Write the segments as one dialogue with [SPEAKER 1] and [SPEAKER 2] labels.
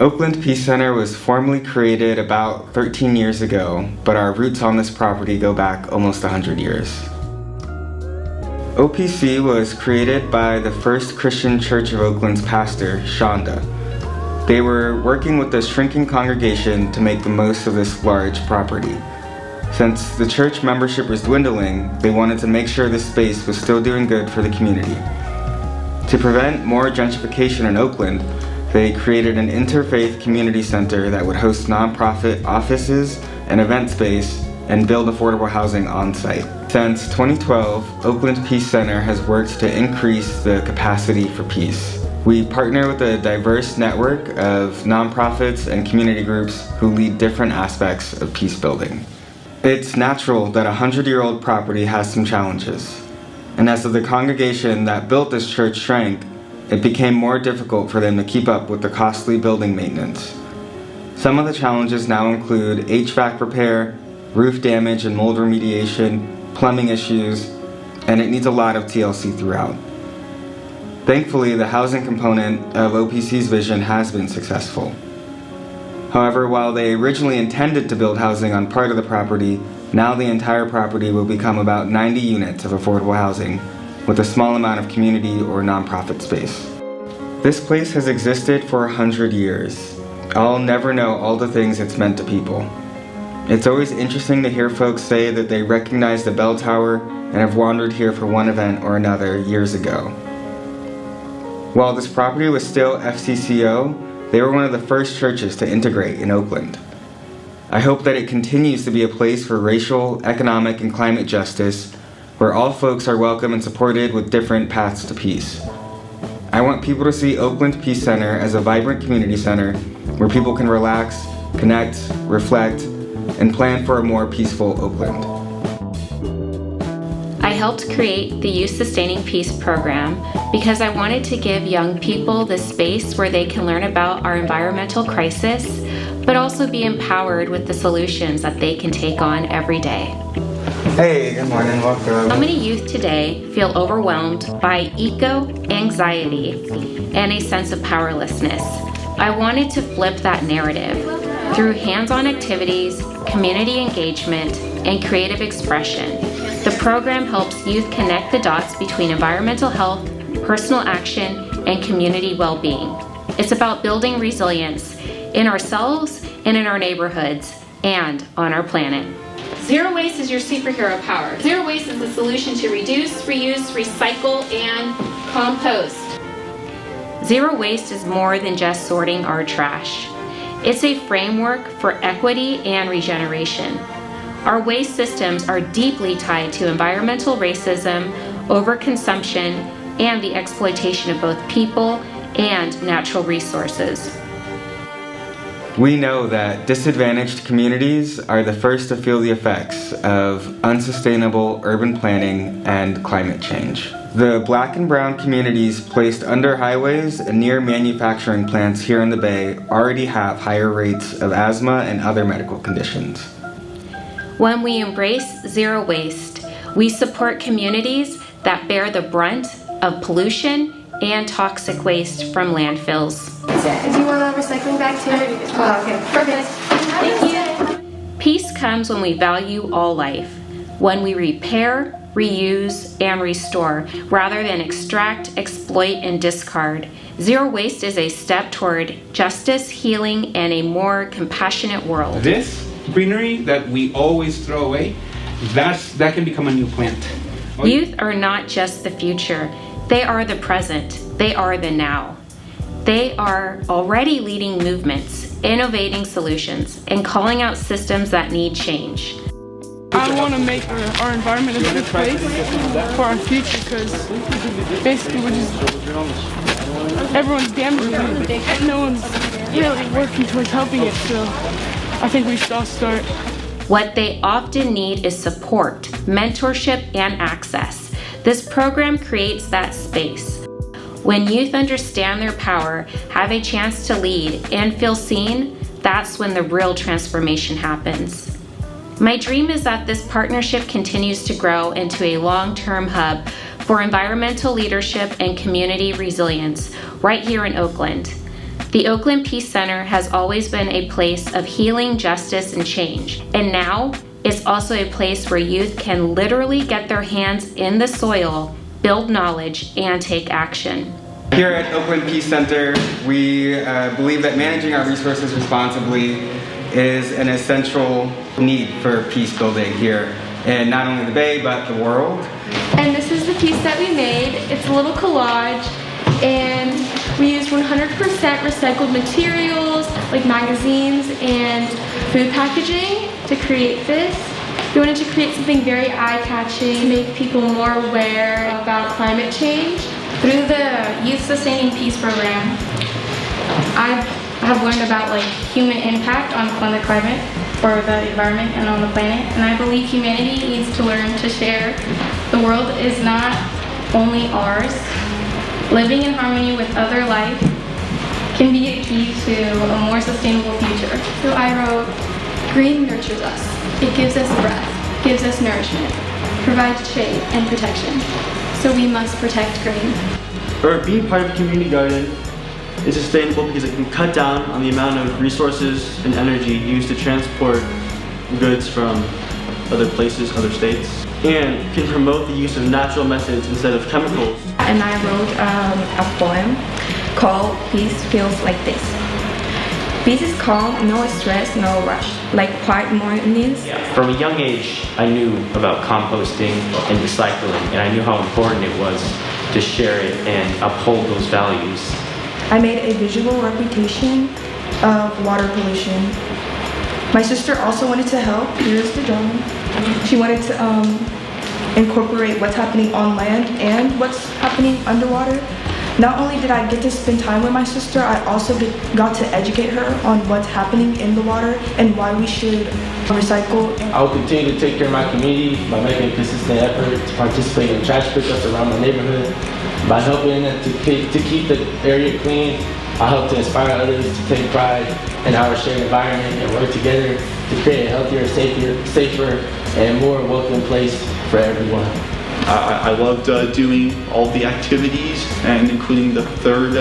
[SPEAKER 1] Oakland Peace Center was formally created about 13 years ago, but our roots on this property go back almost 100 years. OPC was created by the First Christian Church of Oakland's pastor, Shonda. They were working with the shrinking congregation to make the most of this large property. Since the church membership was dwindling, they wanted to make sure this space was still doing good for the community. To prevent more gentrification in Oakland, they created an interfaith community center that would host nonprofit offices and event space and build affordable housing on site. Since 2012, Oakland Peace Center has worked to increase the capacity for peace. We partner with a diverse network of nonprofits and community groups who lead different aspects of peace building. It's natural that a 100-year-old property has some challenges. And as the congregation that built this church shrank, it became more difficult for them to keep up with the costly building maintenance. Some of the challenges now include HVAC repair, roof damage and mold remediation, plumbing issues, and it needs a lot of TLC throughout. Thankfully, the housing component of OPC's vision has been successful. However, while they originally intended to build housing on part of the property, now the entire property will become about 90 units of affordable housing, with a small amount of community or nonprofit space. This place has existed for 100 years. I'll never know all the things it's meant to people. It's always interesting to hear folks say that they recognize the bell tower and have wandered here for one event or another years ago. While this property was still FCCO, they were one of the first churches to integrate in Oakland. I hope that it continues to be a place for racial, economic, and climate justice, where all folks are welcome and supported with different paths to peace. I want people to see Oakland Peace Center as a vibrant community center where people can relax, connect, reflect, and plan for a more peaceful Oakland.
[SPEAKER 2] I helped create the Youth Sustaining Peace program because I wanted to give young people the space where they can learn about our environmental crisis, but also be empowered with the solutions that they can take on every day.
[SPEAKER 1] Hey, good morning, welcome.
[SPEAKER 2] How many youth today feel overwhelmed by eco-anxiety and a sense of powerlessness? I wanted to flip that narrative through hands-on activities, community engagement, and creative expression. The program helps youth connect the dots between environmental health, personal action, and community well-being. It's about building resilience in ourselves and in our neighborhoods and on our planet.
[SPEAKER 3] Zero waste is your superhero power. Zero waste is the solution to reduce, reuse, recycle, and compost.
[SPEAKER 2] Zero waste is more than just sorting our trash. It's a framework for equity and regeneration. Our waste systems are deeply tied to environmental racism, overconsumption, and the exploitation of both people and natural resources.
[SPEAKER 1] We know that disadvantaged communities are the first to feel the effects of unsustainable urban planning and climate change. The Black and brown communities placed under highways and near manufacturing plants here in the Bay already have higher rates of asthma and other medical conditions.
[SPEAKER 2] When we embrace zero waste, we support communities that bear the brunt of pollution and toxic waste from landfills.
[SPEAKER 4] Do you want a recycling bag too? Oh, okay, perfect.
[SPEAKER 2] Thank you. Peace comes when we value all life, when we repair, reuse, and restore, rather than extract, exploit, and discard. Zero waste is a step toward justice, healing, and a more compassionate world.
[SPEAKER 5] This greenery that we always throw away, that can become a new plant.
[SPEAKER 2] Youth are not just the future. They are the present. They are the now. They are already leading movements, innovating solutions, and calling out systems that need change.
[SPEAKER 6] I want to make our environment a better place for our future because basically everyone's damaging it. No one's really working towards helping it, so I think we should all start.
[SPEAKER 2] What they often need is support, mentorship, and access. This program creates that space. When youth understand their power, have a chance to lead, and feel seen, that's when the real transformation happens. My dream is that this partnership continues to grow into a long-term hub for environmental leadership and community resilience right here in Oakland. The Oakland Peace Center has always been a place of healing, justice, and change. And now it's also a place where youth can literally get their hands in the soil, build knowledge, and take action.
[SPEAKER 1] Here at Oakland Peace Center, we believe that managing our resources responsibly is an essential need for peace building here in not only the Bay, but the world.
[SPEAKER 4] And this is the piece that we made. It's a little collage, and we used 100% recycled materials like magazines and food packaging to create this. We wanted to create something very eye-catching to make people more aware about climate change.
[SPEAKER 7] Through the Youth Sustaining Peace program, I have learned about human impact on the climate, for the environment, and on the planet. And I believe humanity needs to learn to share. The world is not only ours. Living in harmony with other life can be a key to a more sustainable future.
[SPEAKER 4] So I wrote, green nurtures us. It gives us breath, gives us nourishment, provides shade and protection. So we must protect green.
[SPEAKER 8] Or being part of a community garden is sustainable because it can cut down on the amount of resources and energy used to transport goods from other places, other states, and can promote the use of natural methods instead of chemicals.
[SPEAKER 9] And I wrote a poem called Peace Feels Like This. Peace is calm, no stress, no rush, like quiet mornings.
[SPEAKER 10] From a young age, I knew about composting and recycling, and I knew how important it was to share it and uphold those values.
[SPEAKER 9] I made a visual representation of water pollution. My sister also wanted to help. Here's the drawing. She wanted to incorporate what's happening on land and what's happening underwater. Not only did I get to spend time with my sister, I also got to educate her on what's happening in the water and why we should recycle.
[SPEAKER 11] I will continue to take care of my community by making a consistent effort to participate in trash pickups around my neighborhood. By helping to keep the area clean, I hope to inspire others to take pride in our shared environment and work together to create a healthier, safer, and more welcoming place for everyone.
[SPEAKER 12] I loved doing all the activities, and including the third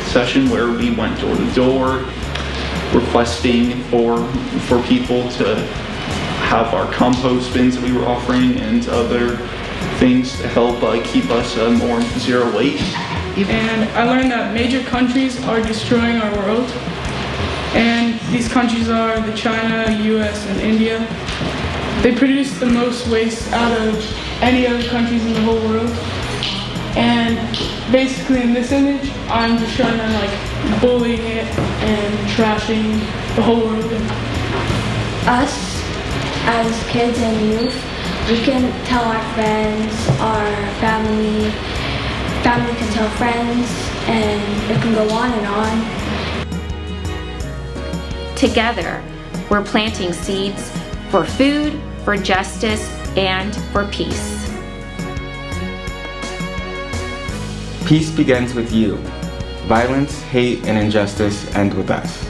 [SPEAKER 12] session where we went door to door requesting for people to have our compost bins that we were offering and other things to help keep us more zero waste.
[SPEAKER 6] And I learned that major countries are destroying our world. And these countries are the China, US, and India. They produce the most waste out of any other countries in the whole world. And basically in this image, I'm just showing them bullying it and trashing the whole world.
[SPEAKER 13] Us, as kids and youth, we can tell our friends, our family can tell friends, and it can go on and on.
[SPEAKER 2] Together, we're planting seeds for food, for justice, and for peace.
[SPEAKER 1] Peace begins with you. Violence, hate, and injustice end with us.